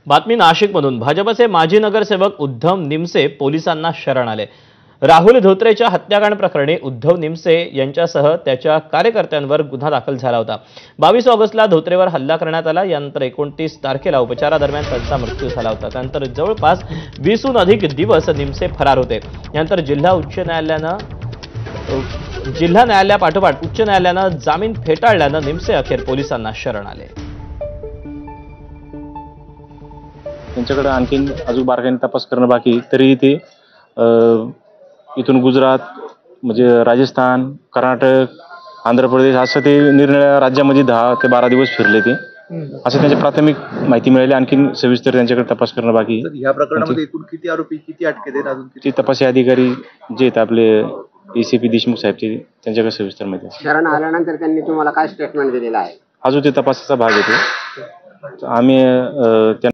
बातमी नाशिकमधून। भाजपचे माजी नगरसेवक उद्धव निमसे पोलिसांना शरण आले। राहुल धोत्रेच्या हत्याकांड प्रकरणी उद्धव निमसे यांच्यासह त्याच्या कार्यकर्त्यांवर गुन्हा दाखल झाला होता। 22 ऑगस्टला धोत्रेवर हल्ला करण्यात आला। यानंतर 29 तारखेला उपचारादरम्यान त्यांचा मृत्यू झाला होता। त्यानंतर जवळपास 20हून अधिक दिवस निमसे फरार होते। यानंतर जिल्हा न्यायालयापाठोपाठ उच्च न्यायालयानं जामीन फेटाळल्यानं निमसे अखेर पोलिसांना शरण आले। त्यांच्याकडे आणखीन अजून बारकाईने तपास करणं बाकी, तरी ते इथून गुजरात म्हणजे राजस्थान, कर्नाटक, आंध्र प्रदेश असं ते निरनिराळ्या राज्यामध्ये 10 ते 12 दिवस फिरले ते, असं त्यांची प्राथमिक माहिती मिळाली। आणखीन सविस्तर त्यांच्याकडे तपास करणं बाकी। या प्रकरणामध्ये एकूण किती आरोपी, किती अटकेत आहेत, अजून ते तपासी अधिकारी जे आहेत आपले ACP देशमुख साहेब त्यांच्याकडे सविस्तर माहिती। शरण आल्यानंतर त्यांनी तुम्हाला काय स्टेटमेंट दिलेलं आहे? अजून ते तपासाचा भाग येतो। आम्ही